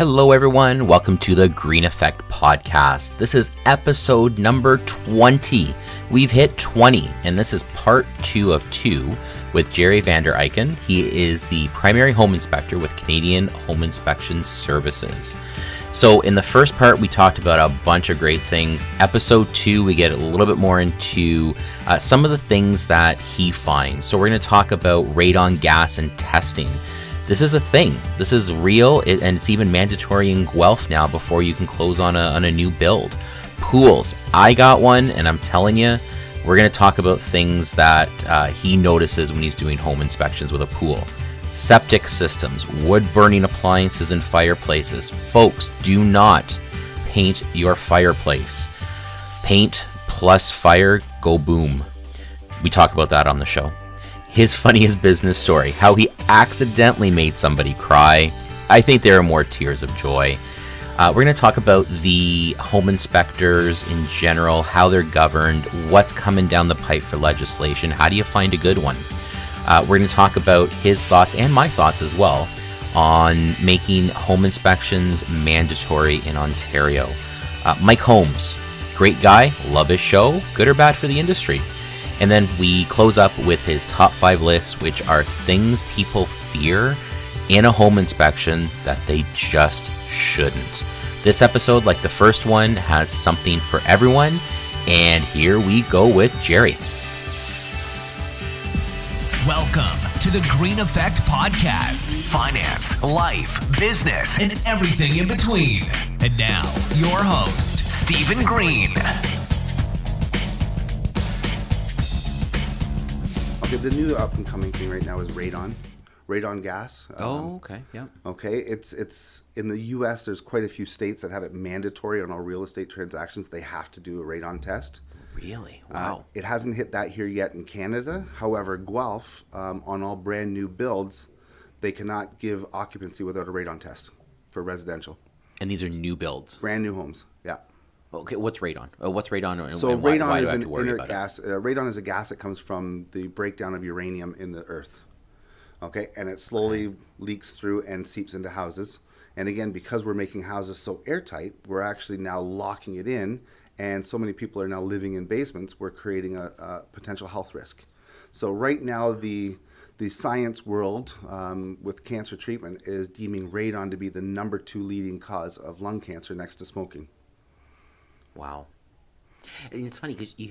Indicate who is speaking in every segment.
Speaker 1: Hello, everyone. Welcome to the Green Effect Podcast. This is episode number 20. We've hit 20, and this is part 2 of 2 with Jerry Vander Eyken. He is the primary home inspector with Canadian Home Inspection Services. So in the first part, we talked about a bunch of great things. Episode 2, we get a little bit more into some of the things that he finds. So we're going to talk about radon gas and testing. This is a thing. This is real, and it's even mandatory in Guelph now before you can close on a new build. Pools. I got one, and I'm telling you, we're going to talk about things that he notices when he's doing home inspections with a pool. Septic systems, wood-burning appliances, and fireplaces. Folks, do not paint your fireplace. Paint plus fire, go boom. We talk about that on the show. His funniest business story, how he accidentally made somebody cry. I think there are more tears of joy. We're going to talk about the home inspectors in general, how they're governed, what's coming down the pipe for legislation, how do you find a good one? We're going to talk about his thoughts and my thoughts as well on making home inspections mandatory in Ontario. Mike Holmes, great guy, love his show, good or bad for the industry. And then we close up with his top 5 lists, which are things people fear in a home inspection that they just shouldn't. This episode, like the first one, has something for everyone. And here we go with Jerry.
Speaker 2: Welcome to the Green Effect Podcast. Finance, life, business, and everything in between. And now, your host, Stephen Green.
Speaker 3: Okay, the new up-and-coming thing right now is radon gas.
Speaker 1: Okay, yeah.
Speaker 3: Okay, it's in the U.S. There's quite a few states that have it mandatory on all real estate transactions. They have to do a radon test.
Speaker 1: Really? Wow.
Speaker 3: It hasn't hit that here yet in Canada. However, Guelph, on all brand new builds, they cannot give occupancy without a radon test for residential.
Speaker 1: And these are new builds?
Speaker 3: Brand new homes, yeah.
Speaker 1: Okay, what's radon? What's radon?
Speaker 3: So
Speaker 1: and why
Speaker 3: radon
Speaker 1: do
Speaker 3: is
Speaker 1: I have
Speaker 3: an
Speaker 1: to worry
Speaker 3: inert
Speaker 1: about
Speaker 3: gas. Radon is a gas that comes from the breakdown of uranium in the earth. Okay, and it slowly leaks through and seeps into houses. And again, because we're making houses so airtight, we're actually now locking it in. And so many people are now living in basements, we're creating a potential health risk. So right now, the science world with cancer treatment is deeming radon to be the number 2 leading cause of lung cancer next to smoking.
Speaker 1: Wow. And it's funny because you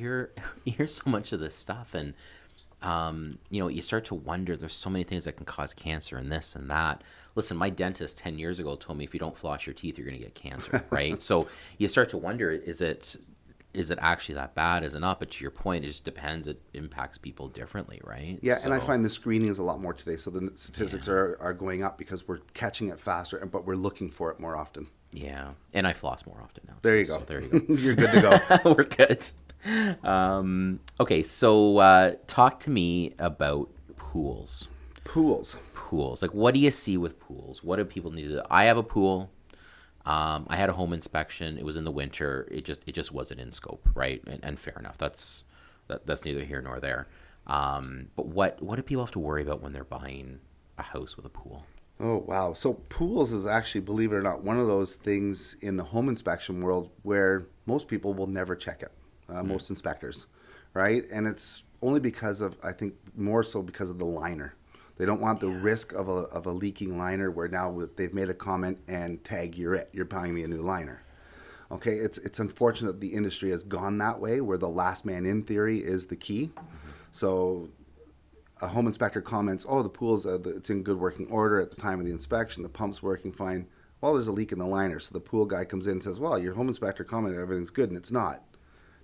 Speaker 1: hear so much of this stuff, and you start to wonder. There's so many things that can cause cancer, and this and that. Listen, my dentist 10 years ago told me if you don't floss your teeth, you're going to get cancer, right? So you start to wonder: is it actually that bad? Is it not? But to your point, it just depends. It impacts people differently, right?
Speaker 3: Yeah, and I find the screening is a lot more today. So the statistics are going up because we're catching it faster, but we're looking for it more often.
Speaker 1: Yeah, and I floss more often now.
Speaker 3: There you go.
Speaker 1: So there you go.
Speaker 3: You're good to go.
Speaker 1: We're good. Okay, so talk to me about pools.
Speaker 3: Pools.
Speaker 1: Like, what do you see with pools? What do people need to do? I have a pool. I had a home inspection. It was in the winter. It just wasn't in scope, right? And fair enough. That's neither here nor there. But what do people have to worry about when they're buying a house with a pool?
Speaker 3: Oh, wow. So pools is actually, believe it or not, one of those things in the home inspection world where most people will never check it, most inspectors, right? And it's only because of, I think, more so because of the liner. They don't want the risk of a leaking liner where now they've made a comment and tag, you're buying me a new liner. Okay, it's unfortunate that the industry has gone that way where the last man in theory is the key. Mm-hmm. So a home inspector comments, oh, the pool's it's in good working order at the time of the inspection, the pump's working fine. Well, there's a leak in the liner. So the pool guy comes in and says, well, your home inspector commented everything's good, and it's not.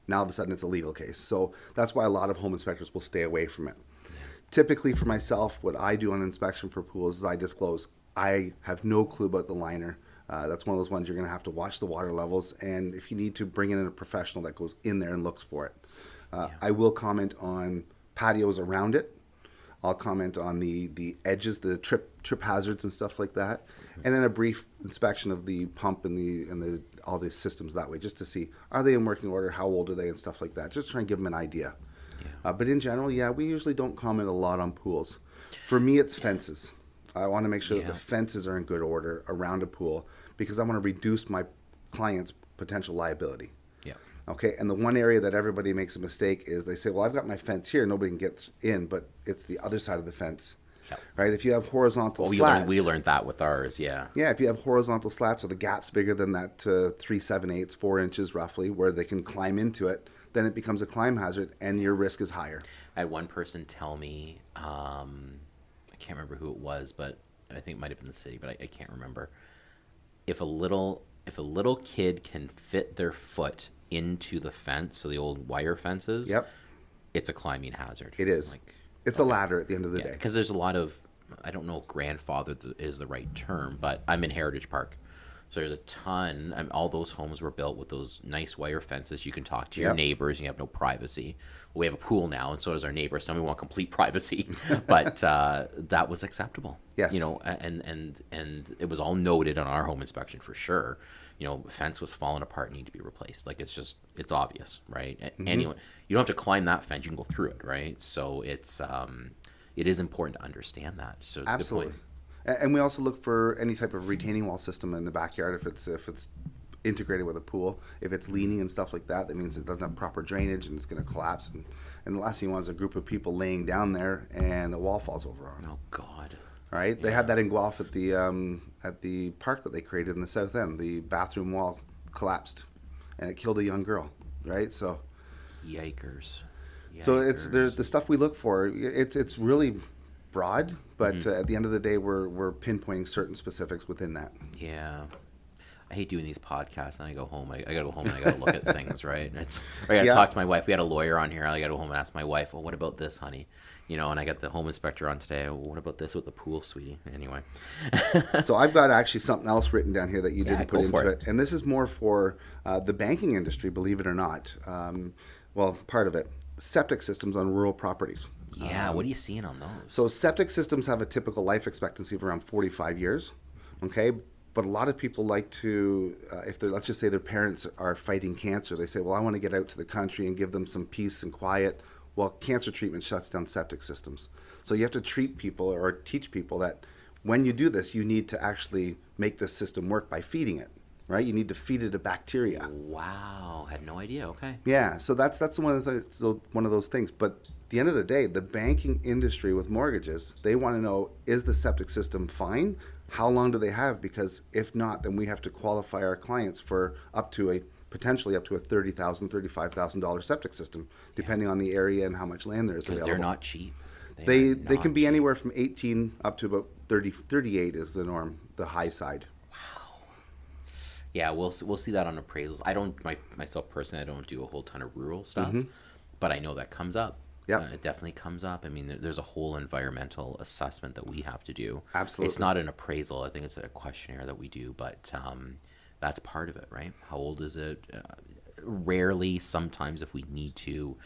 Speaker 3: Now all of a sudden it's a legal case. So that's why a lot of home inspectors will stay away from it. Yeah. Typically for myself, what I do on inspection for pools is I disclose I have no clue about the liner. That's one of those ones you're going to have to watch the water levels, and if you need to, bring in a professional that goes in there and looks for it. I will comment on patios around it. I'll comment on the edges, the trip hazards and stuff like that, and then a brief inspection of the pump and the all the systems that way, just to see are they in working order, how old are they, and stuff like that. Just try and give them an idea. Yeah. But in general, we usually don't comment a lot on pools. For me, it's fences. I want to make sure that the fences are in good order around a pool because I want to reduce my client's potential liability.
Speaker 1: Yeah.
Speaker 3: Okay, and the one area that everybody makes a mistake is they say, well, I've got my fence here, nobody can get in, but it's the other side of the fence.
Speaker 1: Yep.
Speaker 3: Right? If you have horizontal
Speaker 1: Well,
Speaker 3: slats.
Speaker 1: we learned that with ours, yeah.
Speaker 3: Yeah, if you have horizontal slats or the gap's bigger than that 3/7/8, 4 inches roughly, where they can climb into it, then it becomes a climb hazard and your risk is higher.
Speaker 1: I had one person tell me, I can't remember who it was, but I think it might have been the city, but I can't remember. If a little kid can fit their foot into the fence, so the old wire fences,
Speaker 3: Yep.
Speaker 1: it's a climbing hazard.
Speaker 3: It is. It's a ladder at the end of the day.
Speaker 1: Because there's a lot of, I don't know if grandfather is the right term, but I'm in Heritage Park. So there's a ton, all those homes were built with those nice wire fences. You can talk to your neighbors and you have no privacy. Well, we have a pool now, and so does our neighbors. Some we want complete privacy, but that was acceptable.
Speaker 3: Yes.
Speaker 1: You know, and it was all noted on our home inspection for sure. You know, fence was falling apart and need to be replaced. Like it's obvious, right? Anyone, you don't have to climb that fence; you can go through it, right? So it is important to understand that. So it's
Speaker 3: Absolutely.
Speaker 1: a good point.
Speaker 3: And we also look for any type of retaining wall system in the backyard if it's integrated with a pool. If it's leaning and stuff like that, that means it doesn't have proper drainage and it's going to collapse. And the last thing you want is a group of people laying down there and a wall falls over on them.
Speaker 1: Oh God.
Speaker 3: Right? They had that in Guelph at the park that they created in the south end. The bathroom wall collapsed and it killed a young girl. Right? So.
Speaker 1: Yikers.
Speaker 3: So it's the stuff we look for. It's really broad, but at the end of the day, we're pinpointing certain specifics within that.
Speaker 1: Yeah. I hate doing these podcasts, and I go home. I gotta go home and I gotta look at things, right? I gotta talk to my wife. We had a lawyer on here. I gotta go home and ask my wife, well, what about this, honey? You know, and I got the home inspector on today. Well, what about this with the pool, sweetie? Anyway.
Speaker 3: So I've got actually something else written down here that you didn't put into
Speaker 1: it.
Speaker 3: And this is more for the banking industry, believe it or not. Well, part of it. Septic systems on rural properties.
Speaker 1: Yeah, what are you seeing on those?
Speaker 3: So septic systems have a typical life expectancy of around 45 years, okay? But a lot of people like to, if they're, let's just say their parents are fighting cancer, they say, well, I want to get out to the country and give them some peace and quiet. Well, cancer treatment shuts down septic systems. So you have to treat people or teach people that when you do this, you need to actually make this system work by feeding it, right? You need to feed it a bacteria.
Speaker 1: Wow, had no idea. Okay.
Speaker 3: Yeah, so that's one of those things. But at the end of the day, the banking industry with mortgages, they want to know, is the septic system fine? How long do they have? Because if not, then we have to qualify our clients for potentially up to a $30,000, $35,000 septic system, depending on the area and how much land there is available.
Speaker 1: Because they're not cheap.
Speaker 3: They can be anywhere from 18 up to about 38 is the norm, the high side.
Speaker 1: Yeah, we'll see that on appraisals. I don't myself personally. I don't do a whole ton of rural stuff, but I know that comes up.
Speaker 3: Yeah,
Speaker 1: it definitely comes up. I mean, there's a whole environmental assessment that we have to do.
Speaker 3: Absolutely,
Speaker 1: it's not an appraisal. I think it's a questionnaire that we do, but that's part of it, right? How old is it? Rarely, sometimes, if we need to,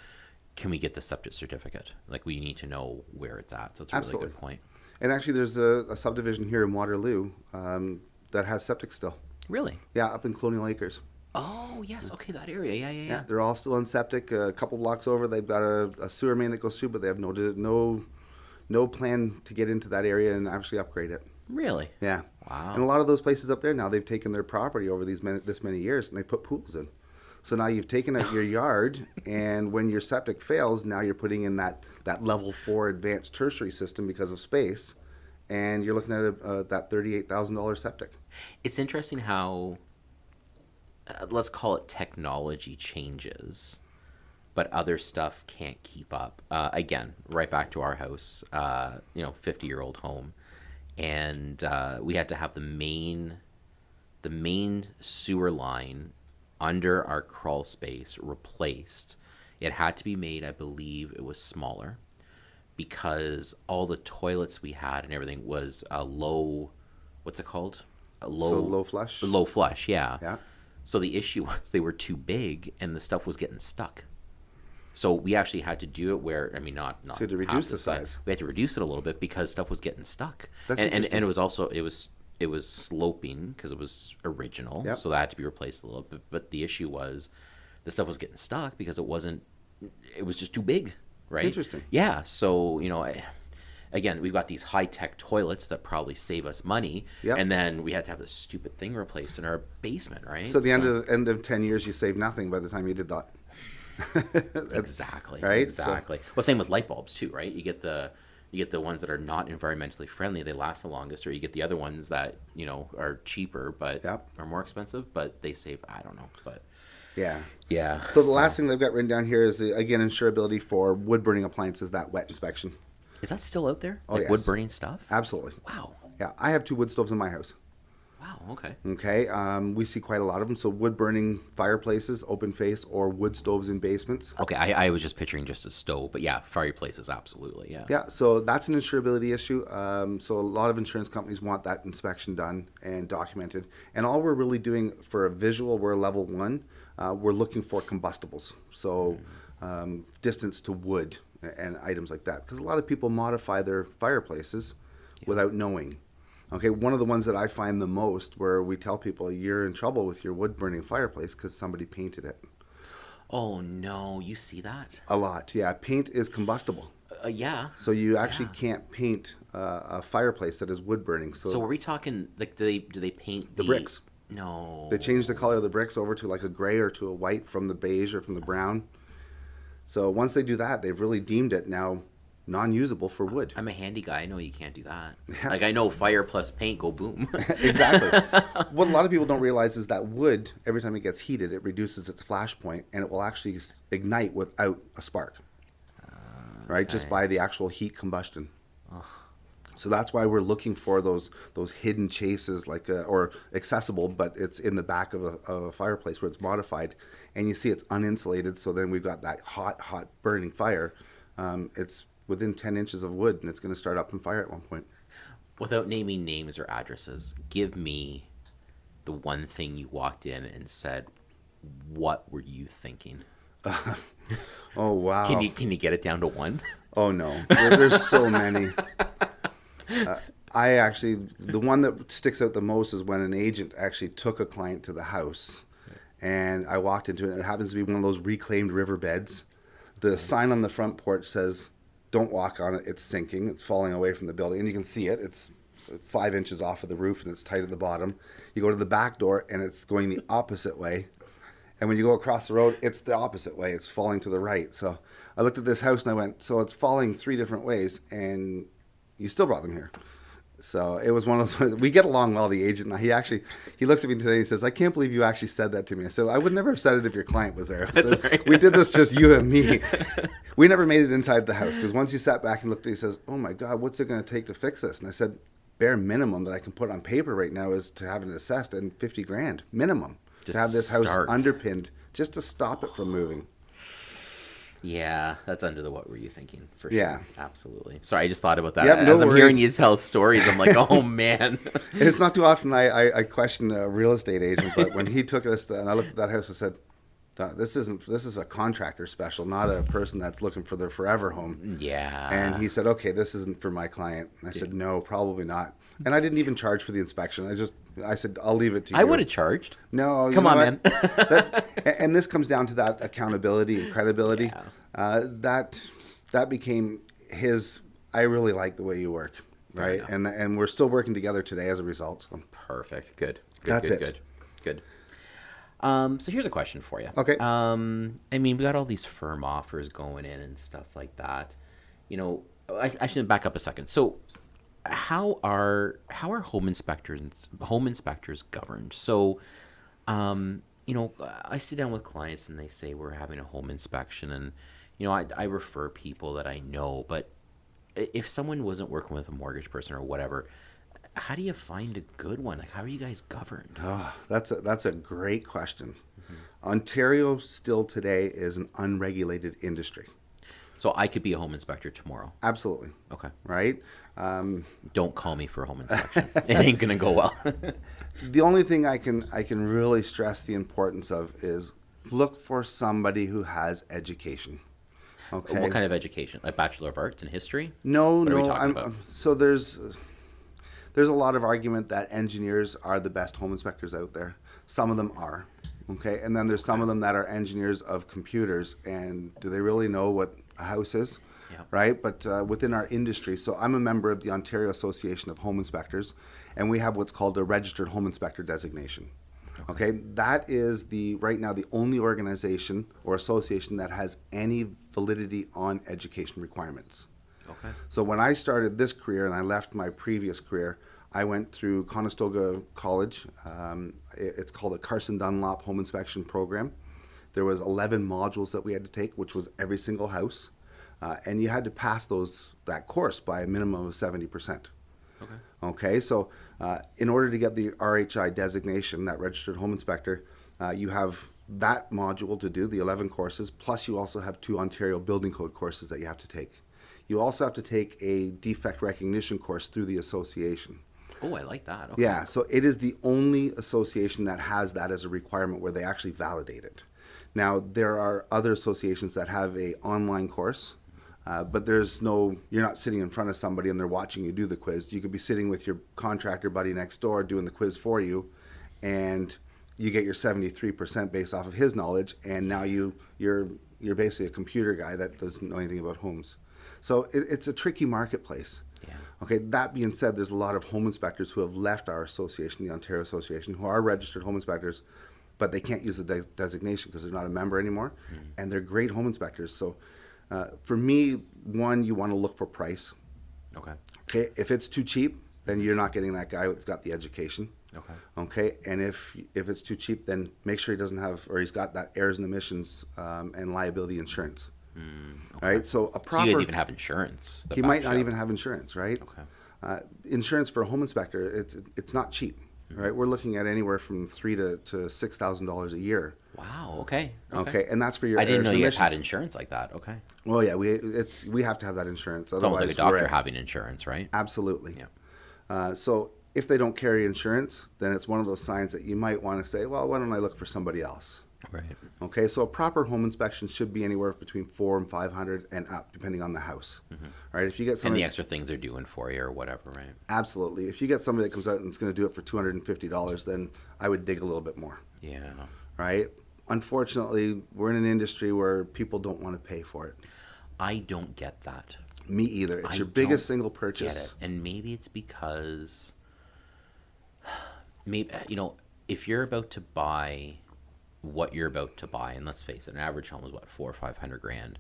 Speaker 1: can we get the septic certificate? Like we need to know where it's at. So it's a really good point.
Speaker 3: And actually, there's a subdivision here in Waterloo that has septic still.
Speaker 1: Really?
Speaker 3: Yeah, up in Colonial Acres.
Speaker 1: Oh, yes. Okay, that area. Yeah.
Speaker 3: They're all still on septic. A couple blocks over, they've got a sewer main that goes through, but they have no plan to get into that area and actually upgrade it.
Speaker 1: Really?
Speaker 3: Yeah.
Speaker 1: Wow.
Speaker 3: And a lot of those places up there now, they've taken their property over this many years and they put pools in. So now you've taken out your yard, and when your septic fails, now you're putting in that level 4 advanced tertiary system because of space, and you're looking at that $38,000 septic.
Speaker 1: It's interesting how, let's call it technology changes, but other stuff can't keep up. Again, right back to our house, 50-year-old home, and we had to have the main sewer line under our crawl space replaced. It had to be made, I believe it was smaller, because all the toilets we had and everything was a low, what's it called?
Speaker 3: Low flush?
Speaker 1: Low flush, yeah.
Speaker 3: Yeah.
Speaker 1: So the issue was they were too big and the stuff was getting stuck. So we actually had to do it where, I mean, not
Speaker 3: so to reduce the size.
Speaker 1: We had to reduce it a little bit because stuff was getting stuck.
Speaker 3: That's
Speaker 1: and it was also, it was sloping because it was original.
Speaker 3: Yep.
Speaker 1: So that had to be replaced a little bit. But the issue was the stuff was getting stuck because it was just too big, right?
Speaker 3: Interesting.
Speaker 1: Yeah. So, again, we've got these high-tech toilets that probably save us money,
Speaker 3: Yep.
Speaker 1: and then we had to have this stupid thing replaced in our basement, right?
Speaker 3: So at the end of 10 years, you save nothing by the time you did that.
Speaker 1: Exactly.
Speaker 3: Right?
Speaker 1: Exactly. Well, same with light bulbs too, right? You get the ones that are not environmentally friendly; they last the longest, or you get the other ones that are cheaper but
Speaker 3: Yep.
Speaker 1: are more expensive, but they save. I don't know, but
Speaker 3: Yeah.
Speaker 1: yeah.
Speaker 3: So the last thing they've got written down here is, again, insurability for wood burning appliances, that wet inspection.
Speaker 1: Is that still out there?
Speaker 3: Oh,
Speaker 1: Like
Speaker 3: yes.
Speaker 1: wood burning stuff?
Speaker 3: Absolutely.
Speaker 1: Wow.
Speaker 3: Yeah. I have 2 wood stoves in my house.
Speaker 1: Wow. Okay.
Speaker 3: Okay. We see quite a lot of them. So wood burning fireplaces, open face, or wood stoves in basements.
Speaker 1: Okay. I was just picturing just a stove, but yeah, fireplaces, absolutely. Yeah.
Speaker 3: Yeah, so that's an insurability issue. So a lot of insurance companies want that inspection done and documented. And all we're really doing for a visual, we're level 1. We're looking for combustibles. So distance to wood and items like that. Because a lot of people modify their fireplaces without knowing. Okay, one of the ones that I find the most where we tell people you're in trouble with your wood burning fireplace because somebody painted it.
Speaker 1: Oh no, you see that?
Speaker 3: A lot, yeah. Paint is combustible.
Speaker 1: Yeah.
Speaker 3: So you actually can't paint a fireplace that is wood burning.
Speaker 1: So are we talking like do they paint
Speaker 3: The bricks.
Speaker 1: No.
Speaker 3: They change the color of the bricks over to like a gray or to a white from the beige or from the brown. So once they do that, they've really deemed it now non-usable for wood.
Speaker 1: I'm a handy guy. I know you can't do that.
Speaker 3: Yeah.
Speaker 1: Like I know fire plus paint go boom.
Speaker 3: Exactly. What a lot of people don't realize is that wood, every time it gets heated, it reduces its flash point and it will actually ignite without a spark. Right? Just by the actual heat combustion. So that's why we're looking for those hidden chases, like or accessible, but it's in the back of a fireplace where it's modified, and you see it's uninsulated. So then we've got that hot burning fire. It's within 10 inches of wood, and it's going to start up in fire at one point.
Speaker 1: Without naming names or addresses, give me the one thing you walked in and said, "What were you thinking?"
Speaker 3: Oh wow!
Speaker 1: Can you get it down to one?
Speaker 3: Oh no, there's so many. The one that sticks out the most is when an agent actually took a client to the house, and I walked into it. It happens to be one of those reclaimed riverbeds. The sign on the front porch says, "Don't walk on it. It's sinking. It's falling away from the building," and you can see it. It's 5 inches off of the roof, and it's tight at the bottom. You go to the back door, and it's going the opposite way. And when you go across the road, it's the opposite way. It's falling to the right. So I looked at this house and I went, so it's falling 3 different ways, and you still brought them here. So it was one of those. We get along well, the agent. Now he looks at me today and he says, "I can't believe you actually said that to me." I said, "I would never have said it if your client was there." So
Speaker 1: right.
Speaker 3: We did this just you and me. We never made it inside the house because once he sat back and looked at it, he says, "Oh my God, what's it going to take to fix this?" And I said, "Bare minimum that I can put on paper right now is to have it assessed and $50,000 minimum
Speaker 1: Just
Speaker 3: to have this
Speaker 1: to
Speaker 3: house
Speaker 1: start.
Speaker 3: underpinned just to stop it from moving."
Speaker 1: Yeah, that's under the what were you thinking for sure.
Speaker 3: Yeah.
Speaker 1: Absolutely. Sorry, I just thought about that.
Speaker 3: Yep, no
Speaker 1: As I'm
Speaker 3: worries.
Speaker 1: hearing you tell stories, I'm like, oh man.
Speaker 3: And it's not too often I question a real estate agent, but when he took us and I looked at that house, I said, this is a contractor special, not a person that's looking for their forever home.
Speaker 1: Yeah.
Speaker 3: And he said, "Okay, this isn't for my client." And I said, "No, probably not." And I didn't even charge for the inspection. I said, "I'll leave it to you."
Speaker 1: I would have charged.
Speaker 3: No, you
Speaker 1: Come
Speaker 3: know
Speaker 1: on,
Speaker 3: what?
Speaker 1: man.
Speaker 3: And this comes down to that accountability and credibility.
Speaker 1: Yeah.
Speaker 3: That became his. I really like the way you work, right? And we're still working together today as a result. So.
Speaker 1: Perfect. Good.
Speaker 3: That's it.
Speaker 1: Good. So here's a question for you.
Speaker 3: Okay.
Speaker 1: I mean, we got all these firm offers going in and stuff like that. I should back up a second. So how are home inspectors governed? So, I sit down with clients and they say we're having a home inspection, and I refer people that I know. But if someone wasn't working with a mortgage person or whatever, how do you find a good one? Like, how are you guys governed?
Speaker 3: Oh, that's a great question. Ontario still today is an unregulated industry.
Speaker 1: So I could be a home inspector tomorrow.
Speaker 3: Absolutely.
Speaker 1: Okay.
Speaker 3: Right?
Speaker 1: Don't call me for a home inspection. It ain't gonna go well.
Speaker 3: The only thing I can really stress the importance of is look for somebody who has education. Okay.
Speaker 1: What kind of education? A Bachelor of Arts in history?
Speaker 3: No,
Speaker 1: What are we
Speaker 3: no.
Speaker 1: talking about?
Speaker 3: So there's a lot of argument that engineers are the best home inspectors out there. Some of them are. Okay. And then there's some of them that are engineers of computers, and do they really know what a house is?
Speaker 1: Yep.
Speaker 3: right? But within our industry, so I'm a member of the Ontario Association of Home Inspectors, and we have what's called a registered home inspector designation. Okay, that is right now the only organization or association that has any validity on education requirements.
Speaker 1: Okay.
Speaker 3: So when I started this career and I left my previous career, I went through Conestoga College. It's called a Carson Dunlop Home Inspection Program. There was 11 modules that we had to take, which was every single house. And you had to pass that course by a minimum of 70%.
Speaker 1: Okay.
Speaker 3: Okay, so in order to get the RHI designation, that registered home inspector, you have that module to do, the 11 courses, plus you also have 2 Ontario Building Code courses that you have to take. You also have to take a defect recognition course through the association.
Speaker 1: Oh, I like that. Okay.
Speaker 3: Yeah, so it is the only association that has that as a requirement where they actually validate it. Now, there are other associations that have a online course, but you're not sitting in front of somebody and they're watching you do the quiz. You could be sitting with your contractor buddy next door doing the quiz for you, and you get your 73% based off of his knowledge, and now you're basically a computer guy that doesn't know anything about homes. So it's a tricky marketplace.
Speaker 1: Yeah.
Speaker 3: Okay, that being said, there's a lot of home inspectors who have left our association, the Ontario Association, who are registered home inspectors, but they can't use the designation because they're not a member anymore, and they're great home inspectors. So for me, one, you want to look for price.
Speaker 1: Okay.
Speaker 3: Okay, if it's too cheap, then you're not getting that guy that's got the education.
Speaker 1: Okay.
Speaker 3: Okay, and if it's too cheap, then make sure he doesn't have, or he's got that errors and omissions and liability insurance.
Speaker 1: Okay.
Speaker 3: Right, so a proper.
Speaker 1: So you guys even have insurance.
Speaker 3: He might not even have insurance, right?
Speaker 1: Okay.
Speaker 3: Insurance for a home inspector, it's not cheap, right? We're looking at anywhere from $3,000 to $6,000 a year.
Speaker 1: Wow. Okay.
Speaker 3: Okay, and that's for your.
Speaker 1: I didn't
Speaker 3: errors
Speaker 1: know
Speaker 3: and
Speaker 1: you guys
Speaker 3: omissions.
Speaker 1: had insurance like that. Okay.
Speaker 3: Well, yeah, we have to have that insurance.
Speaker 1: It's almost like a
Speaker 3: Otherwise,
Speaker 1: doctor
Speaker 3: we're-
Speaker 1: having insurance, right?
Speaker 3: Absolutely.
Speaker 1: Yeah.
Speaker 3: So if they don't carry insurance, then it's one of those signs that you might want to say, well, why don't I look for somebody else?
Speaker 1: Right.
Speaker 3: Okay, so a proper home inspection should be anywhere between $400 and $500 and up, depending on the house. Right? If you get
Speaker 1: And
Speaker 3: somebody,
Speaker 1: the extra things they're doing for you or whatever, right?
Speaker 3: absolutely. If you get somebody that comes out and is going to do it for $250, then I would dig a little bit more.
Speaker 1: Yeah.
Speaker 3: Right? Unfortunately, we're in an industry where people don't want to pay for it.
Speaker 1: I don't get that.
Speaker 3: Me either. It's
Speaker 1: I
Speaker 3: your biggest
Speaker 1: don't
Speaker 3: single
Speaker 1: Get
Speaker 3: purchase.
Speaker 1: it. And maybe it's because maybe if you're about to buy what you're about to buy, and let's face it, an average home is what, 400 or 500 grand.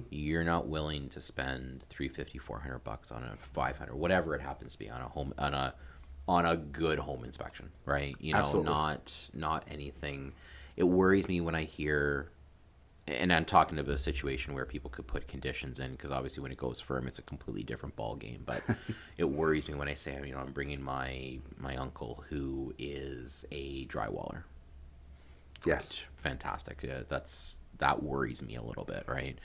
Speaker 1: You're not willing to spend $350, $400 on a 500, whatever it happens to be, on a home, on a good home inspection, right?
Speaker 3: Absolutely.
Speaker 1: Not anything. It worries me when I hear, and I'm talking about a situation where people could put conditions in, because obviously when it goes firm, it's a completely different ball game. But it worries me when I say, I'm bringing my uncle who is a drywaller.
Speaker 3: Yes.
Speaker 1: Fantastic. That worries me a little bit, right?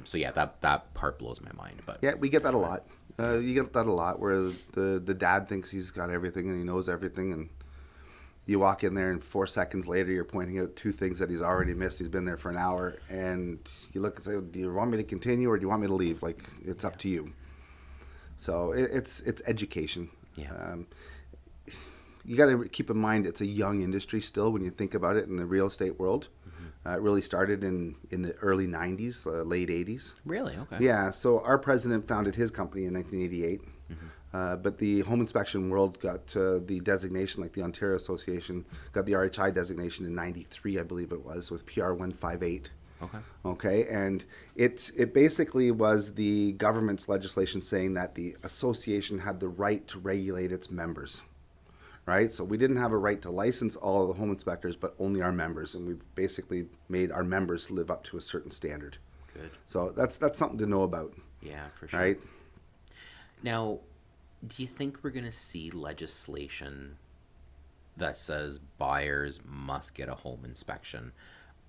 Speaker 1: So yeah, that part blows my mind. But
Speaker 3: Yeah, we get that a lot. You get that a lot where the dad thinks he's got everything and he knows everything, and you walk in there and 4 seconds later you're pointing out 2 things that he's already missed. He's been there for an hour, and you look and say, do you want me to continue or do you want me to leave? Like, it's up to you. So it's education.
Speaker 1: Yeah.
Speaker 3: You got to keep in mind it's a young industry still when you think about it in the real estate world. It really started in the early 90s, late 80s.
Speaker 1: Really? Okay.
Speaker 3: Yeah, so our president founded his company in 1988. But the home inspection world got the designation, like the Ontario Association got the RHI designation in 93, I believe it was, with PR 158.
Speaker 1: Okay.
Speaker 3: Okay, and it basically was the government's legislation saying that the association had the right to regulate its members. Right, so we didn't have a right to license all of the home inspectors, but only our members, and we've basically made our members live up to a certain standard.
Speaker 1: Good.
Speaker 3: So that's something to know about.
Speaker 1: Yeah, for sure.
Speaker 3: Right.
Speaker 1: Now, do you think we're going to see legislation that says buyers must get a home inspection?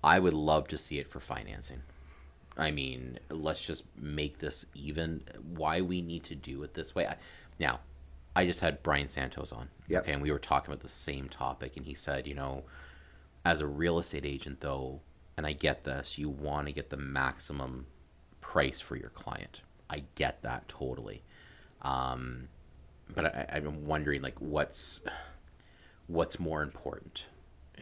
Speaker 1: I would love to see it for financing. I mean, let's just make this even. Why we need to do it this way. Now, I just had Brian Santos on.
Speaker 3: Yep.
Speaker 1: Okay, and we were talking about the same topic, and he said, as a real estate agent, though, and I get this, you want to get the maximum price for your client. I get that totally. But I'm wondering, like, what's more important?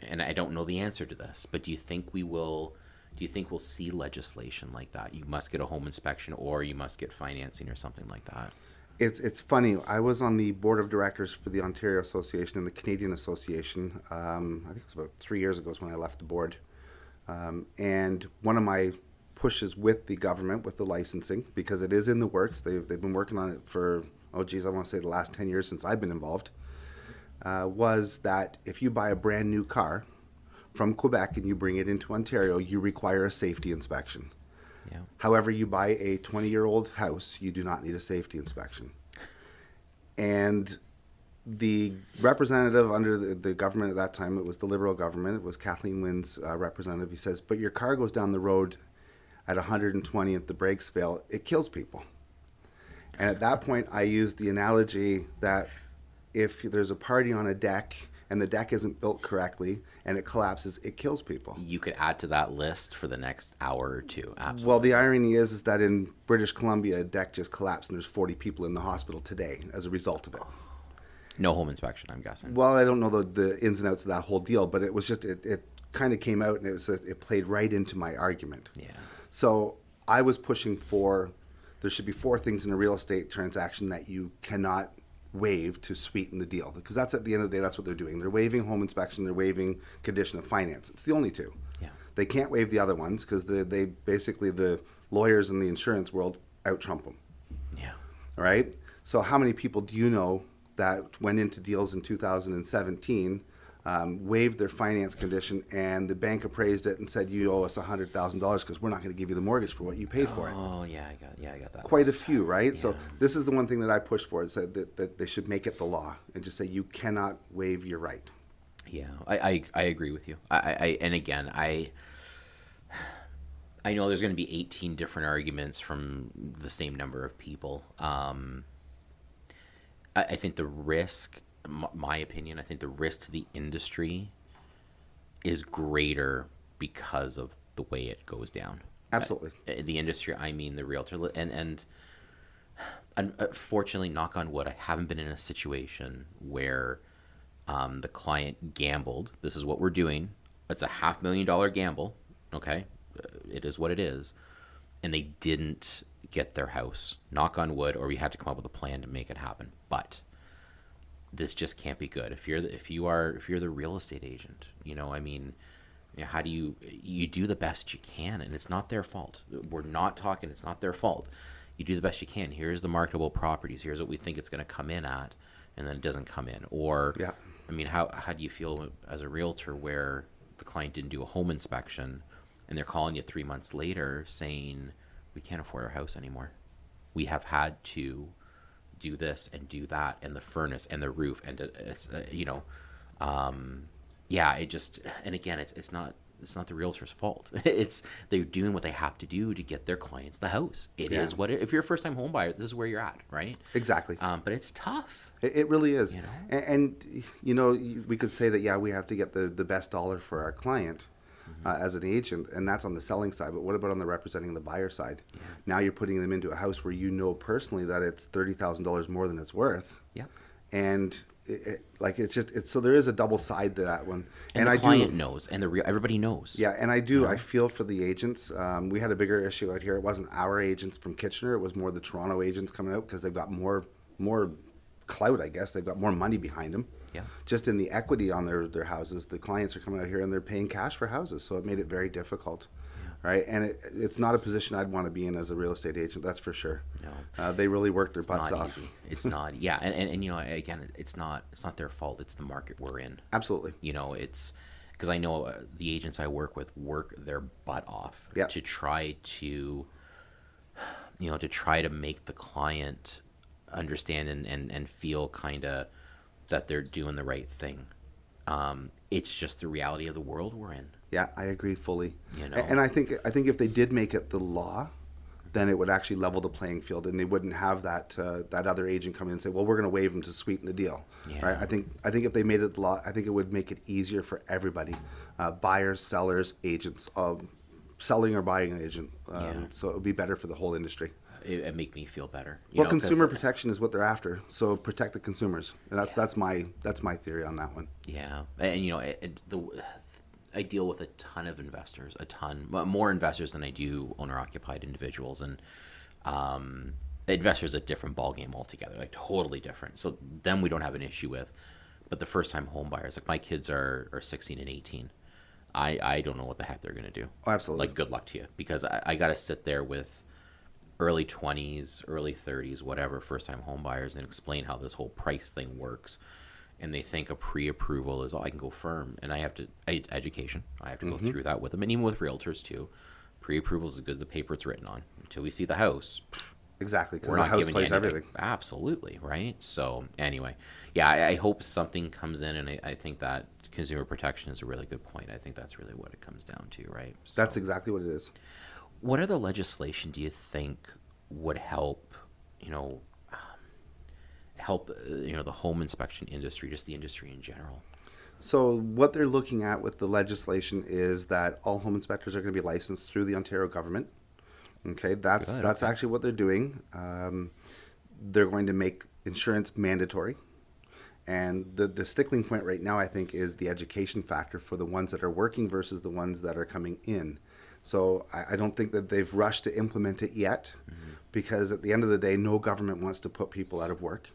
Speaker 1: And I don't know the answer to this, but do you think we will Do you think we'll see legislation like that? You must get a home inspection or you must get financing or something like that.
Speaker 3: It's funny. I was on the board of directors for the Ontario Association and the Canadian Association. I think it was about 3 years ago is when I left the board. And one of my pushes with the government, with the licensing, because it is in the works. They've been working on it for, I want to say the last 10 years since I've been involved, was that if you buy a brand new car from Quebec and you bring it into Ontario, you require a safety inspection.
Speaker 1: Yeah.
Speaker 3: However, you buy a 20-year-old house, you do not need a safety inspection. And the representative under the government at that time, it was the Liberal government, it was Kathleen Wynne's representative, he says, but your car goes down the road at 120 if the brakes fail, it kills people. And at that point, I used the analogy that if there's a party on a deck and the deck isn't built correctly and it collapses, it kills people.
Speaker 1: You could add to that list for the next hour or two. Absolutely.
Speaker 3: Well, the irony is that in British Columbia, a deck just collapsed and there's 40 people in the hospital today as a result of it.
Speaker 1: No home inspection, I'm guessing.
Speaker 3: Well, I don't know the ins and outs of that whole deal, but it was just, it kind of came out and it played right into my argument.
Speaker 1: Yeah.
Speaker 3: So I was pushing for, there should be 4 things in a real estate transaction that you cannot waive to sweeten the deal, because that's at the end of the day, that's what they're doing. They're waiving home inspection, they're waiving condition of finance. It's the only 2.
Speaker 1: Yeah.
Speaker 3: They can't waive the other ones because they basically, the lawyers in the insurance world out trump them.
Speaker 1: Yeah.
Speaker 3: All right. So how many people do you know that went into deals in 2017, waived their finance condition, and the bank appraised it and said, you owe us $100,000 because we're not going to give you the mortgage for what you paid for it?
Speaker 1: Oh, yeah, I got that.
Speaker 3: Quite a few, right?
Speaker 1: Yeah.
Speaker 3: So this is the one thing that I pushed for, is that they should make it the law and just say you cannot waive your right.
Speaker 1: Yeah, I agree with you. And again, I know there's going to be 18 different arguments from the same number of people. I think the risk, my opinion, I think the risk to the industry is greater because of the way it goes down.
Speaker 3: Absolutely.
Speaker 1: The industry, I mean the realtor, and unfortunately, knock on wood, I haven't been in a situation where the client gambled. This is what we're doing. It's a $500,000 gamble. Okay, it is what it is, and they didn't get their house. Knock on wood, or we had to come up with a plan to make it happen. But this just can't be good. If you're the real estate agent, I mean, how do you do the best you can, and it's not their fault. We're not talking. It's not their fault. You do the best you can. Here's the marketable properties. Here's what we think it's going to come in at, and then it doesn't come in. Or,
Speaker 3: yeah.
Speaker 1: I mean, how do you feel as a realtor where the client didn't do a home inspection, and they're calling you 3 months later saying, we can't afford our house anymore. We have had to do this and do that, and the furnace and the roof, and it's yeah, it just, and again, it's not the realtor's fault. They're doing what they have to do to get their clients the house. It is what if you're a first time home buyer, this is where you're at, right?
Speaker 3: Exactly.
Speaker 1: But it's tough.
Speaker 3: It really is. And we could say that, we have to get the best dollar for our client. As an agent, and that's on the selling side, but what about on the representing the buyer side? Yeah. Now you're putting them into a house where personally that it's $30,000 more than it's worth. Yeah. And so there is a double side to that one.
Speaker 1: And the client knows, and everybody knows.
Speaker 3: Yeah, and I feel for the agents. We had a bigger issue out here. It wasn't our agents from Kitchener. It was more the Toronto agents coming out because they've got more clout, I guess. They've got more money behind them. Yeah. Just in the equity on their houses, the clients are coming out here and they're paying cash for houses, so it made it very difficult, right? And it's not a position I'd want to be in as a real estate agent, that's for sure. No, they really work their butts off.
Speaker 1: Easy. It's not, yeah, and again, it's not their fault. It's the market we're in.
Speaker 3: Absolutely.
Speaker 1: It's because I know the agents I work with work their butt off to try to make the client understand and feel kind of that they're doing the right thing. It's just the reality of the world we're in.
Speaker 3: Yeah, I agree fully. And I think if they did make it the law, then it would actually level the playing field, and they wouldn't have that other agent come in and say, well, we're going to waive them to sweeten the deal. Yeah. Right? I think if they made it the law, I think it would make it easier for everybody, buyers, sellers, agents, selling or buying an agent. So it would be better for the whole industry.
Speaker 1: It make me feel better.
Speaker 3: Consumer protection is what they're after. So protect the consumers. And that's my theory on that one.
Speaker 1: Yeah, and I deal with a ton of investors, more investors than I do owner-occupied individuals, and investors a different ballgame altogether, like totally different. So them we don't have an issue with, but the first-time home buyers, like my kids are 16 and 18. I don't know what the heck they're going to do.
Speaker 3: Oh, absolutely.
Speaker 1: Like, good luck to you, because I got to sit there with early 20s, early 30s, whatever, first-time home buyers and explain how this whole price thing works. And they think a pre-approval is, I can go firm. And I have to, education, I have to go through that with them. And even with realtors, too. Pre-approval is as good as the paper it's written on. Until we see the house.
Speaker 3: Exactly, because the house plays everything.
Speaker 1: Absolutely, right? So, anyway, yeah, I hope something comes in, and I think that consumer protection is a really good point. I think that's really what it comes down to, right? So,
Speaker 3: that's exactly what it is.
Speaker 1: What other legislation do you think would help, the home inspection industry, just the industry in general?
Speaker 3: So what they're looking at with the legislation is that all home inspectors are going to be licensed through the Ontario government. Okay, that's actually what they're doing. They're going to make insurance mandatory. And the stickling point right now, I think, is the education factor for the ones that are working versus the ones that are coming in. So I don't think that they've rushed to implement it yet, because at the end of the day, no government wants to put people out of work,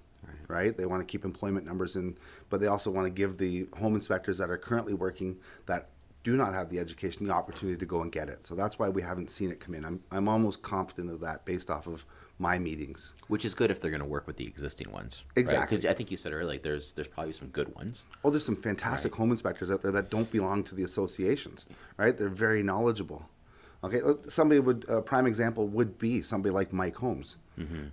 Speaker 3: right? They want to keep employment numbers in, but they also want to give the home inspectors that are currently working that do not have the education the opportunity to go and get it. So that's why we haven't seen it come in. I'm almost confident of that based off of my meetings.
Speaker 1: Which is good if they're going to work with the existing ones.
Speaker 3: Exactly.
Speaker 1: Because I think you said earlier, like, there's probably some good ones.
Speaker 3: Oh, there's some fantastic home inspectors out there that don't belong to the associations, right? They're very knowledgeable. Okay, a prime example would be somebody like Mike Holmes,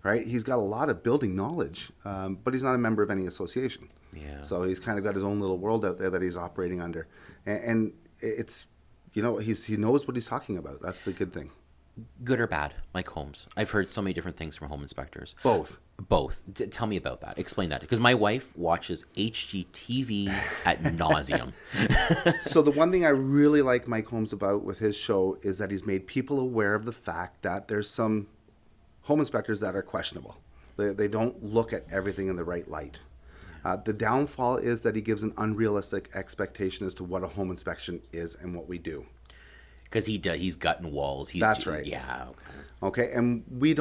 Speaker 3: right? He's got a lot of building knowledge, but he's not a member of any association.
Speaker 1: Yeah.
Speaker 3: So he's kind of got his own little world out there that he's operating under. And it's, he knows what he's talking about. That's the good thing.
Speaker 1: Good or bad, Mike Holmes? I've heard so many different things from home inspectors.
Speaker 3: Both.
Speaker 1: Tell me about that. Explain that. Because my wife watches HGTV at nauseum.
Speaker 3: So the one thing I really like Mike Holmes about with his show is that he's made people aware of the fact that there's some home inspectors that are questionable. They don't look at everything in the right light. The downfall is that he gives an unrealistic expectation as to what a home inspection is and what we do.
Speaker 1: Because he's gutting walls.
Speaker 3: That's right.
Speaker 1: Yeah.
Speaker 3: Okay, and we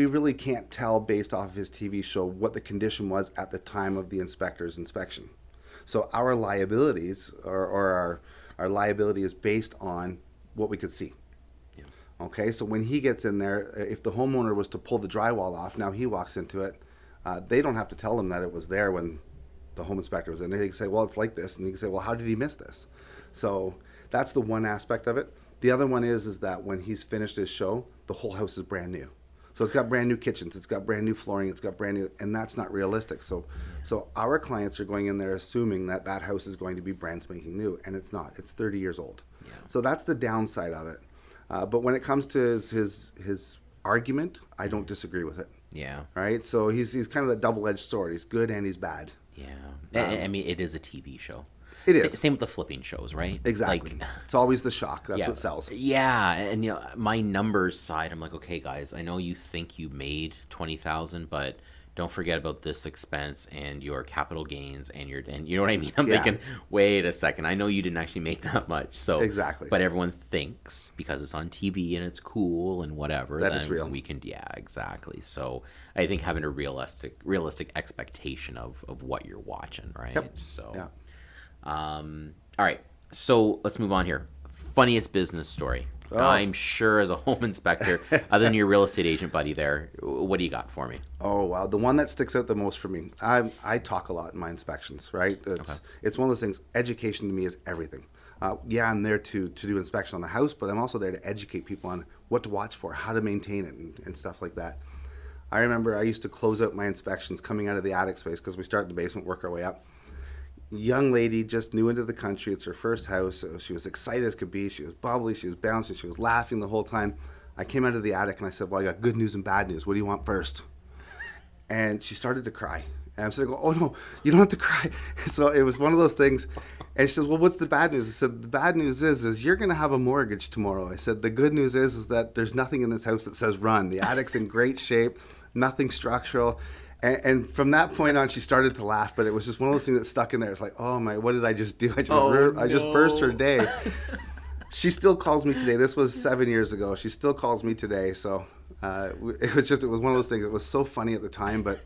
Speaker 3: really can't tell based off of his TV show what the condition was at the time of the inspector's inspection. So our liabilities or our liability is based on what we could see. Yeah. Okay, so when he gets in there, if the homeowner was to pull the drywall off, now he walks into it, they don't have to tell him that it was there when the home inspector was in there. They can say, well, it's like this, and he can say, well, how did he miss this? So that's the one aspect of it. The other one is that when he's finished his show, the whole house is brand new. So it's got brand new kitchens, it's got brand new flooring, it's got brand new, and that's not realistic. So our clients are going in there assuming that that house is going to be brand spanking new, and it's not. It's 30 years old. Yeah. So that's the downside of it. But when it comes to his argument, I don't disagree with it.
Speaker 1: Yeah.
Speaker 3: Right? So he's kind of that double-edged sword. He's good and he's bad.
Speaker 1: Yeah. I mean, it is a TV show.
Speaker 3: It is.
Speaker 1: Same with the flipping shows, right?
Speaker 3: Exactly. Like, it's always the shock. That's what sells.
Speaker 1: Yeah, and my numbers side, I'm like, okay, guys, I know you think you made $20,000, but don't forget about this expense and your capital gains and you know what I mean? I'm thinking, wait a second, I know you didn't actually make that much. So
Speaker 3: exactly.
Speaker 1: But everyone thinks because it's on TV and it's cool and whatever
Speaker 3: that it's real.
Speaker 1: We can, exactly. So I think having a realistic expectation of what you're watching, right?
Speaker 3: Yep.
Speaker 1: So.
Speaker 3: Yeah.
Speaker 1: All right, so let's move on here. Funniest business story. Oh. I'm sure as a home inspector, other than your real estate agent buddy there, what do you got for me?
Speaker 3: Oh, wow. The one that sticks out the most for me, I talk a lot in my inspections, right? It's one of those things, education to me is everything. I'm there to do inspection on the house, but I'm also there to educate people on what to watch for, how to maintain it, and stuff like that. I remember I used to close out my inspections coming out of the attic space because we start in the basement, work our way up. Young lady, just new into the country. It's her first house. So she was excited as could be. She was bubbly. She was bouncing. She was laughing the whole time. I came out of the attic and I said, well, I got good news and bad news. What do you want first? And she started to cry. And I'm sitting there going, oh, no, you don't have to cry. So it was one of those things. And she says, well, what's the bad news? I said, the bad news is you're going to have a mortgage tomorrow. I said, the good news is that there's nothing in this house that says run. The attic's in great shape, nothing structural. And from that point on, she started to laugh, but it was just one of those things that stuck in there. It's like, oh my, what did I just do? I just burst her day. She still calls me today. This was 7 years ago. She still calls me today. So it was one of those things. It was so funny at the time, but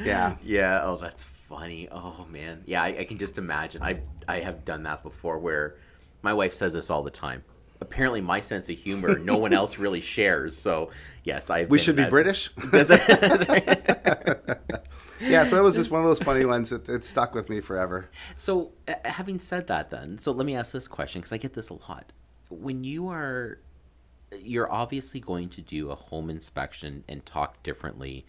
Speaker 3: yeah.
Speaker 1: Yeah. Oh, that's funny. Oh man. Yeah, I can just imagine. I have done that before where my wife says this all the time. Apparently my sense of humor, no one else really shares. So yes,
Speaker 3: we should be British.
Speaker 1: That's right.
Speaker 3: Yeah, so it was just one of those funny ones. It stuck with me forever.
Speaker 1: So having said that then, so let me ask this question because I get this a lot. When you're obviously going to do a home inspection and talk differently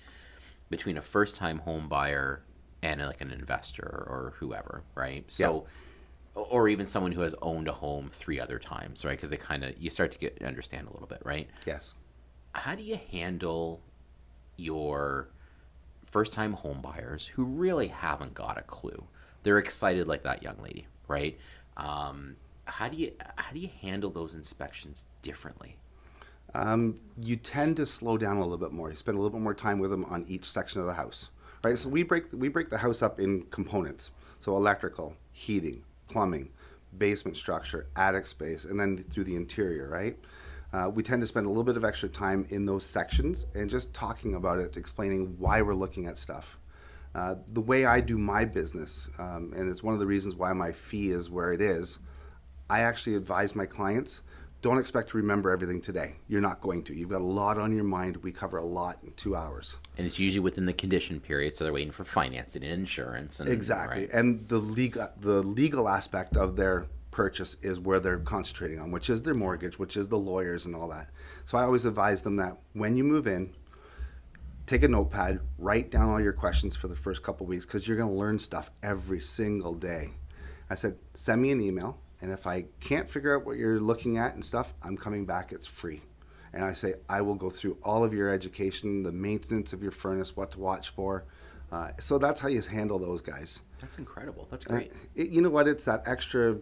Speaker 1: between a first-time home buyer and like an investor or whoever, right? So, or even someone who has owned a home 3 other times, right? Because you start to understand a little bit, right?
Speaker 3: Yes. How
Speaker 1: do you handle your first-time home buyers who really haven't got a clue? They're excited like that young lady, right? How do you handle those inspections differently?
Speaker 3: You tend to slow down a little bit more. You spend a little bit more time with them on each section of the house, right? So we break the house up in components. So electrical, heating, plumbing, basement structure, attic space, and then through the interior, right? We tend to spend a little bit of extra time in those sections and just talking about it, explaining why we're looking at stuff. The way I do my business, and it's one of the reasons why my fee is where it is, I actually advise my clients, don't expect to remember everything today. You're not going to. You've got a lot on your mind. We cover a lot in 2 hours.
Speaker 1: And it's usually within the condition period, so they're waiting for financing and insurance.
Speaker 3: Exactly.
Speaker 1: Right.
Speaker 3: And the legal aspect of their purchase is where they're concentrating on, which is their mortgage, which is the lawyers and all that. So I always advise them that when you move in, take a notepad, write down all your questions for the first couple of weeks because you're going to learn stuff every single day. I said, send me an email. And if I can't figure out what you're looking at and stuff, I'm coming back. It's free. And I say, I will go through all of your education, the maintenance of your furnace, what to watch for. So that's how you handle those guys.
Speaker 1: That's incredible. That's great.
Speaker 3: You know what? It's that extra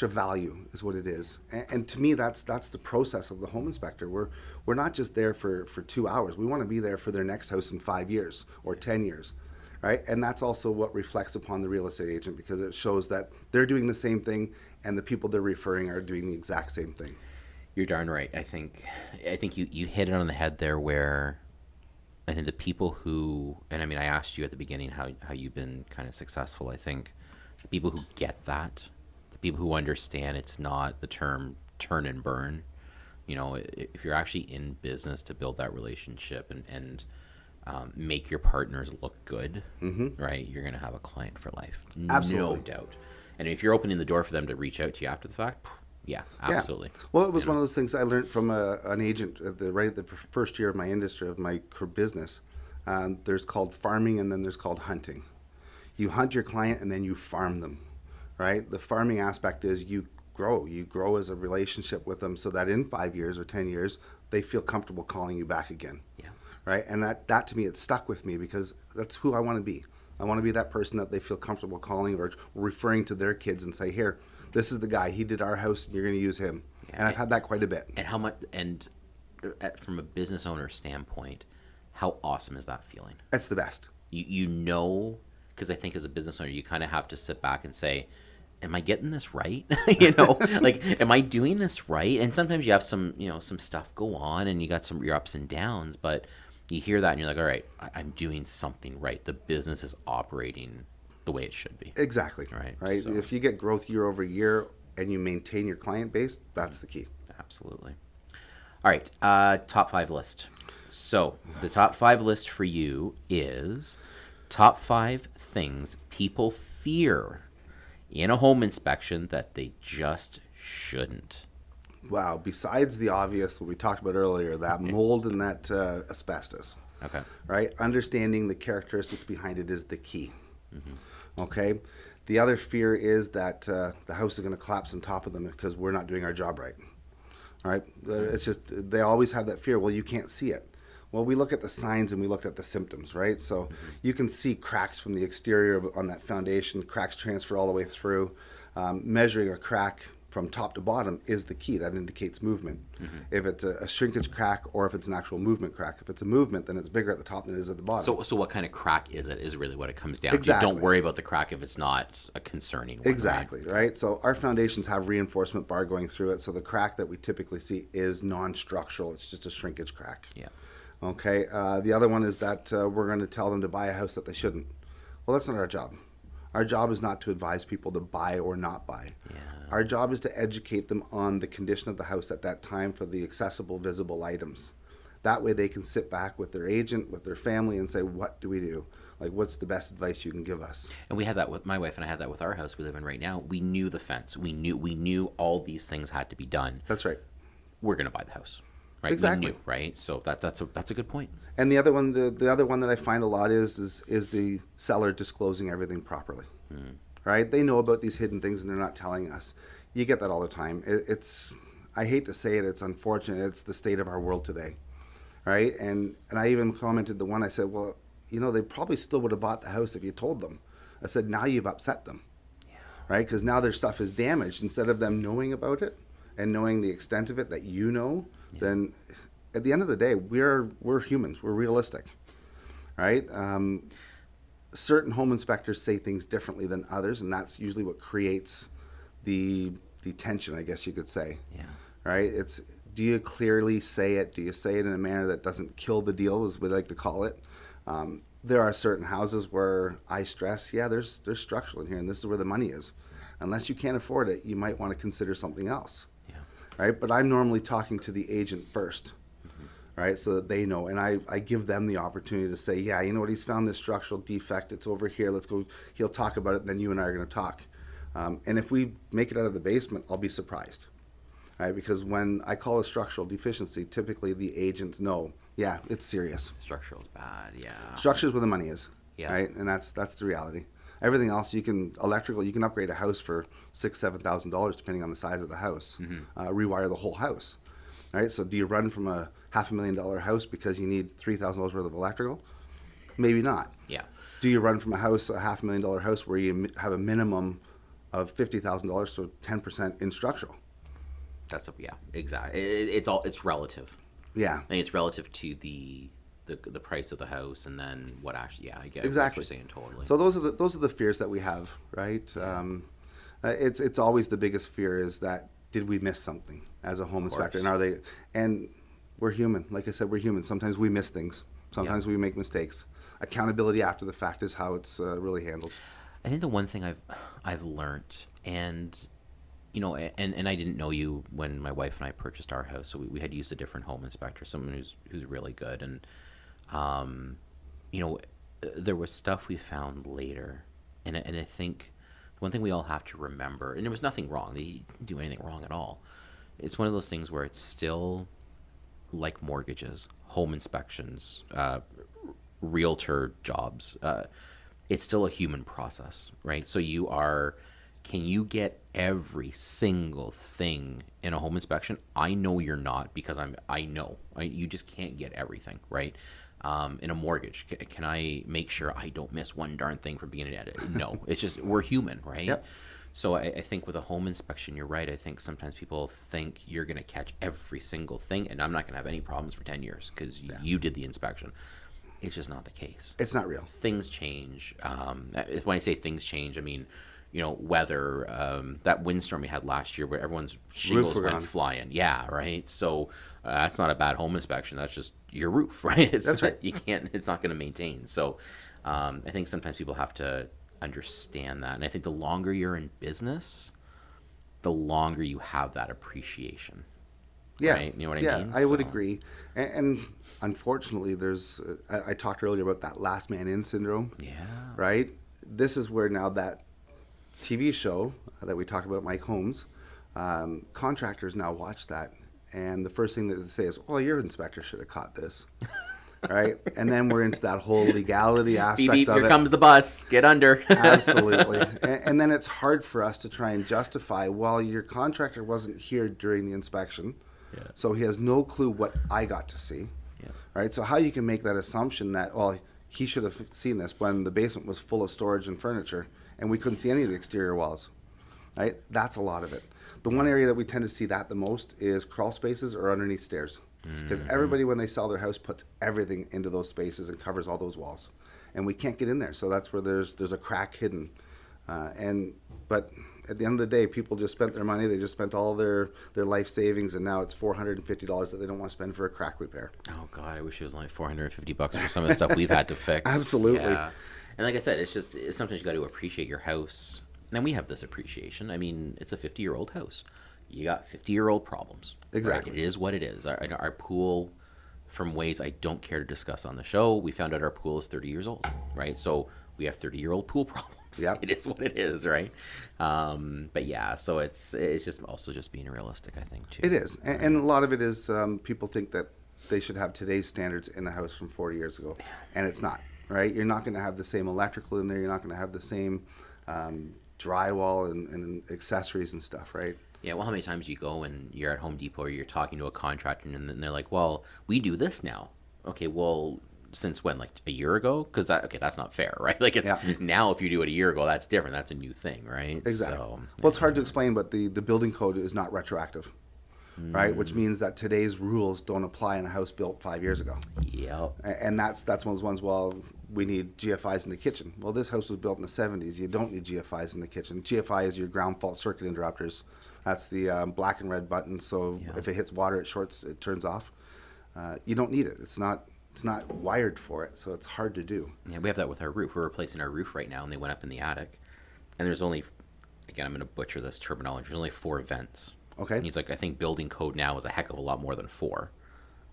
Speaker 3: value is what it is. And to me, that's the process of the home inspector. We're not just there for 2 hours. We want to be there for their next house in 5 years or 10 years. Right? And that's also what reflects upon the real estate agent because it shows that they're doing the same thing and the people they're referring are doing the exact same thing.
Speaker 1: You're darn right. I think you hit it on the head there where I think the people who, and I mean, I asked you at the beginning how you've been kind of successful. I think the people who get that, the people who understand it's not the term turn and burn. You know, if you're actually in business to build that relationship and make your partners look good, right? You're going to have a client for life.
Speaker 3: Absolutely.
Speaker 1: No doubt. And if you're opening the door for them to reach out to you after the fact, yeah, absolutely.
Speaker 3: Yeah. Well, it was one of those things I learned from an agent at the first year of my industry, of my business. There's called farming and then there's called hunting. You hunt your client and then you farm them, right? The farming aspect is you grow as a relationship with them so that in 5 years or 10 years, they feel comfortable calling you back again.
Speaker 1: Yeah.
Speaker 3: Right? And that to me, it stuck with me because that's who I want to be. I want to be that person that they feel comfortable calling or referring to their kids and say, here, this is the guy. He did our house and you're going to use him. Yeah. And I've had that quite a bit.
Speaker 1: And how much, and from a business owner standpoint, how awesome is that feeling?
Speaker 3: It's the best.
Speaker 1: You know, because I think as a business owner, you kind of have to sit back and say, am I getting this right? Like, am I doing this right? And sometimes you have some stuff go on and you got your ups and downs, but you hear that and you're like, all right, I'm doing something right. The business is operating the way it should be.
Speaker 3: Exactly. Right. So, if you get growth year over year and you maintain your client base, that's the key.
Speaker 1: Absolutely. All right. Top 5 list. So the top 5 list for you is top 5 things people fear in a home inspection that they just shouldn't.
Speaker 3: Wow. Besides the obvious, what we talked about earlier, that mold and that asbestos.
Speaker 1: Okay.
Speaker 3: Right? Understanding the characteristics behind it is the key. Okay? The other fear is that the house is going to collapse on top of them because we're not doing our job right. All right? It's just, they always have that fear. Well, you can't see it. Well, we look at the signs and we look at the symptoms, right? So you can see cracks from the exterior on that foundation, cracks transfer all the way through. Measuring a crack from top to bottom is the key. That indicates movement. If it's a shrinkage crack or if it's an actual movement crack. If it's a movement, then it's bigger at the top than it is at the bottom.
Speaker 1: So what kind of crack is it is really what it comes down
Speaker 3: Exactly.
Speaker 1: to. Don't worry about the crack if it's not a concerning one.
Speaker 3: Exactly, right? So our foundations have reinforcement bar going through it. So the crack that we typically see is non-structural. It's just a shrinkage crack.
Speaker 1: Yeah.
Speaker 3: Okay. The other one is that we're going to tell them to buy a house that they shouldn't. Well, that's not our job. Our job is not to advise people to buy or not buy.
Speaker 1: Yeah.
Speaker 3: Our job is to educate them on the condition of the house at that time for the accessible, visible items. That way they can sit back with their agent, with their family, and say, what do we do? Like, what's the best advice you can give us?
Speaker 1: And we had that with my wife, and I had that with our house we live in right now. We knew the fence. We knew all these things had to be done.
Speaker 3: That's right.
Speaker 1: We're going to buy the house. Right?
Speaker 3: Exactly.
Speaker 1: We knew, right? So that's a good point.
Speaker 3: And the other one, the other one that I find a lot is the seller disclosing everything properly. Right? They know about these hidden things and they're not telling us. You get that all the time. It's I hate to say it, it's unfortunate. It's the state of our world today. Right? And I even commented the one, I said, well, they probably still would have bought the house if you told them. I said, now you've upset them. Yeah. Right? Because now their stuff is damaged. Instead of them knowing about it and knowing the extent of it that then at the end of the day, we're humans. We're realistic. Right? Certain home inspectors say things differently than others, and that's usually what creates the tension, I guess you could say.
Speaker 1: Yeah.
Speaker 3: Right? Do you clearly say it? Do you say it in a manner that doesn't kill the deal, as we like to call it? There are certain houses where I stress, there's structural in here, and this is where the money is. Unless you can't afford it, you might want to consider something else.
Speaker 1: Yeah.
Speaker 3: Right? But I'm normally talking to the agent first. Right, so that they know, and I give them the opportunity to say, you know what, he's found this structural defect, it's over here, let's go, he'll talk about it, and then you and I are going to talk. And if we make it out of the basement, I'll be surprised. Right, because when I call a structural deficiency, typically the agents know, it's serious.
Speaker 1: Structural is bad, yeah.
Speaker 3: Structure's where the money is,
Speaker 1: Yeah.
Speaker 3: right, and that's the reality. Everything else, you can upgrade a house for $6,000-$7,000 depending on the size of the house, rewire the whole house. Right, so do you run from a $500,000 house because you need $3,000 worth of electrical? Maybe not.
Speaker 1: Yeah.
Speaker 3: Do you run from a $500,000 house where you have a minimum of $50,000, so 10% in structural?
Speaker 1: Exactly. It's relative.
Speaker 3: Yeah.
Speaker 1: I think it's relative to the price of the house, and then what actually. Yeah, I get
Speaker 3: exactly
Speaker 1: what you're saying totally.
Speaker 3: So those are the fears that we have, right? It's always the biggest fear is that, did we miss something as a home inspector? And we're human. Like I said, we're human. Sometimes we miss things. Sometimes we make mistakes. Accountability after the fact is how it's really handled.
Speaker 1: I think the one thing I've learned, and and I didn't know you when my wife and I purchased our house, so we had used a different home inspector, someone who's really good, and there was stuff we found later, and I think one thing we all have to remember, and there was nothing wrong. They didn't do anything wrong at all. It's one of those things where it's still like mortgages, home inspections, realtor jobs. It's still a human process, right? So can you get every single thing in a home inspection? I know you're not, because you just can't get everything, right? In a mortgage, can I make sure I don't miss one darn thing from beginning to end? No, it's just, we're human, right?
Speaker 3: Yep.
Speaker 1: So I think with a home inspection, you're right. I think sometimes people think you're going to catch every single thing, and I'm not going to have any problems for 10 years because you did the inspection. It's just not the case.
Speaker 3: It's not real.
Speaker 1: Things change. When I say things change, I mean, weather, that windstorm we had last year where everyone's shingles went flying. Yeah, right. So that's not a bad home inspection. That's just your roof, right?
Speaker 3: That's right.
Speaker 1: It's not going to maintain. So I think sometimes people have to understand that. And I think the longer you're in business, the longer you have that appreciation.
Speaker 3: Yeah.
Speaker 1: Right? You know what I mean?
Speaker 3: Yeah, I would agree. And unfortunately, I talked earlier about that last man in syndrome.
Speaker 1: Yeah.
Speaker 3: Right? This is where now that TV show that we talked about, Mike Holmes, contractors now watch that, and the first thing that they say is, "Well, your inspector should have caught this," right? And then we're into that whole legality aspect
Speaker 1: beep,
Speaker 3: of
Speaker 1: here
Speaker 3: it.
Speaker 1: Comes the bus. Get under.
Speaker 3: Absolutely. And then it's hard for us to try and justify, well, your contractor wasn't here during the inspection, so he has no clue what I got to see, right? So how you can make that assumption that, well, he should have seen this when the basement was full of storage and furniture, and we couldn't see any of the exterior walls, right? That's a lot of it. The one area that we tend to see that the most is crawl spaces or underneath stairs. Because everybody, when they sell their house, puts everything into those spaces and covers all those walls. And we can't get in there. So that's where there's a crack hidden. But at the end of the day, people just spent their money. They just spent all their life savings, and now it's $450 that they don't want to spend for a crack repair.
Speaker 1: Oh God, I wish it was only $450 for some of the stuff we've had to fix.
Speaker 3: Absolutely.
Speaker 1: Yeah. And like I said, it's sometimes you got to appreciate your house. And we have this appreciation. I mean, it's a 50-year-old house. You got 50-year-old problems.
Speaker 3: Exactly.
Speaker 1: Right? It is what it is. Our pool, from ways I don't care to discuss on the show, we found out our pool is 30 years old, right? So we have 30-year-old pool problems.
Speaker 3: Yeah,
Speaker 1: it is what it is, right? But yeah, so it's just also just being realistic, I think, too.
Speaker 3: It is, and a lot of it is people think that they should have today's standards in a house from 40 years ago, and it's not, right? You're not going to have the same electrical in there. You're not going to have the same drywall and accessories and stuff, right?
Speaker 1: Yeah, well, how many times you go and you're at Home Depot or you're talking to a contractor and then they're like, well, we do this now. Okay, well, since when? Like a year ago? Because that's not fair, right? Like it's now if you do it a year ago, that's different. That's a new thing, right?
Speaker 3: Exactly.
Speaker 1: So,
Speaker 3: well, it's hard to explain, but the building code is not retroactive, right? Which means that today's rules don't apply in a house built 5 years ago.
Speaker 1: Yep.
Speaker 3: And that's one of those ones, well, we need GFIs in the kitchen. Well, this house was built in the 70s. You don't need GFIs in the kitchen. GFI is your ground fault circuit interrupters. That's the black and red button. So if it hits water, it turns off. You don't need it. It's not wired for it, so it's hard to do.
Speaker 1: Yeah, we have that with our roof. We're replacing our roof right now, and they went up in the attic. And there's only, again, I'm going to butcher this terminology, there's only 4 vents.
Speaker 3: Okay.
Speaker 1: And he's like, I think building code now is a heck of a lot more than 4.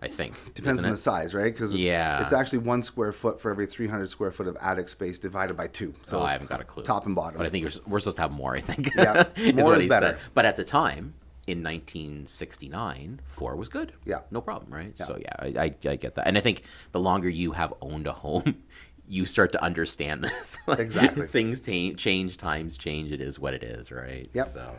Speaker 1: I think.
Speaker 3: Depends on the size, right? Because it's actually 1 square foot for every 300 square foot of attic space divided by 2. So
Speaker 1: I haven't got a clue.
Speaker 3: Top and bottom.
Speaker 1: But I think we're supposed to have more, I think.
Speaker 3: Yeah, more is better.
Speaker 1: Said. But at the time, in 1969, 4 was good.
Speaker 3: Yeah.
Speaker 1: No problem, right? Yeah. So I get that. And I think the longer you have owned a home, you start to understand this.
Speaker 3: Exactly.
Speaker 1: Things change, times change. It is what it is, right?
Speaker 3: Yep.
Speaker 1: So,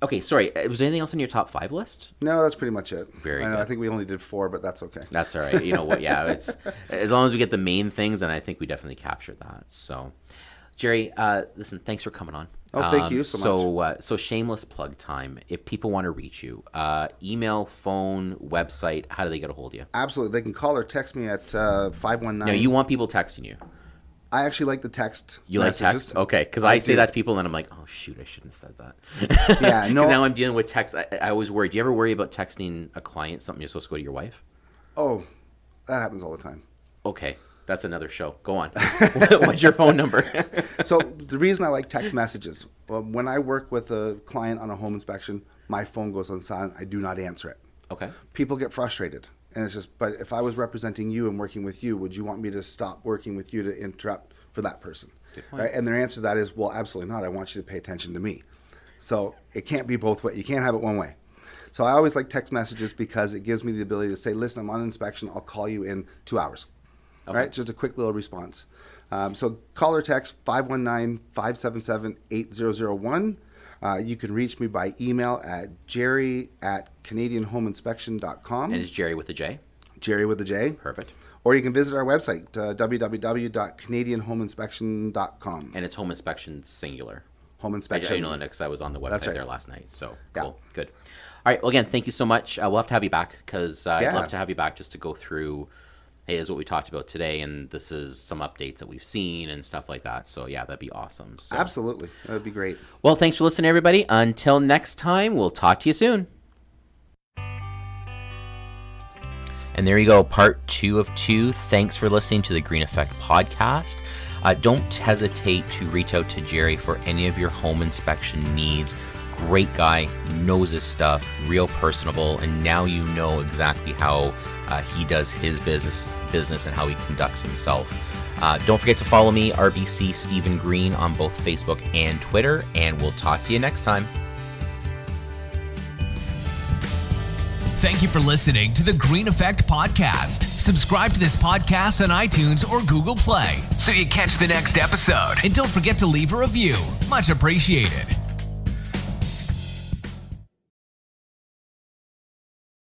Speaker 1: okay, sorry. Was there anything else on your top 5 list?
Speaker 3: No, that's pretty much it.
Speaker 1: Very good.
Speaker 3: I think we only did 4, but that's okay.
Speaker 1: That's all right. You know what? Yeah, it's as long as we get the main things, then I think we definitely captured that. So, Jerry, listen, thanks for coming on.
Speaker 3: Oh, thank you so
Speaker 1: much. So shameless plug time. If people want to reach you, email, phone, website, how do they get a hold of you?
Speaker 3: Absolutely. They can call or text me at 519.
Speaker 1: No, you want people texting you.
Speaker 3: I actually like the text.
Speaker 1: You
Speaker 3: messages.
Speaker 1: Like text? Okay, because I say that to people and I'm like, oh, shoot, I shouldn't have said that.
Speaker 3: Yeah, no.
Speaker 1: Because now I'm dealing with text. I always worry. Do you ever worry about texting a client something you're supposed to go to your wife?
Speaker 3: Oh, that happens all the time.
Speaker 1: Okay, that's another show. Go on. What's your phone number?
Speaker 3: So the reason I like text messages, when I work with a client on a home inspection, my phone goes on silent. I do not answer it.
Speaker 1: Okay.
Speaker 3: People get frustrated. And it's just, but if I was representing you and working with you, would you want me to stop working with you to interrupt for that person?
Speaker 1: Good point.
Speaker 3: Right? And their answer to that is, well, absolutely not. I want you to pay attention to me. So it can't be both ways. You can't have it one way. So I always like text messages because it gives me the ability to say, listen, I'm on inspection. I'll call you in 2 hours. Okay. Right? Just a quick little response. So call or text 519-577-8001. You can reach me by email at jerry@canadianhomeinspection.com.
Speaker 1: And it's Jerry with a J?
Speaker 3: Jerry with a J.
Speaker 1: Perfect.
Speaker 3: Or you can visit our website, www.canadianhomeinspection.com.
Speaker 1: And it's home inspection singular.
Speaker 3: Home inspection.
Speaker 1: I know because I was on the website there last night. So cool.
Speaker 3: Yeah.
Speaker 1: Good. All right. Well, again, thank you so much. We'll have to have you back because I'd love to have you back just to go through, hey, this is what we talked about today, and this is some updates that we've seen and stuff like that. So, yeah, that'd be awesome. So.
Speaker 3: Absolutely. That would be great.
Speaker 1: Well, thanks for listening, everybody. Until next time, we'll talk to you soon. And there you go, part 2 of 2. Thanks for listening to the Green Effect podcast. Don't hesitate to reach out to Jerry for any of your home inspection needs. Great guy, knows his stuff, real personable, and now you know exactly how he does his business and how he conducts himself. Don't forget to follow me, RBC Stephen Green, on both Facebook and Twitter, and we'll talk to you next time.
Speaker 2: Thank you for listening to the Green Effect Podcast. Subscribe to this podcast on iTunes or Google Play so you catch the next episode. And don't forget to leave a review. Much appreciated.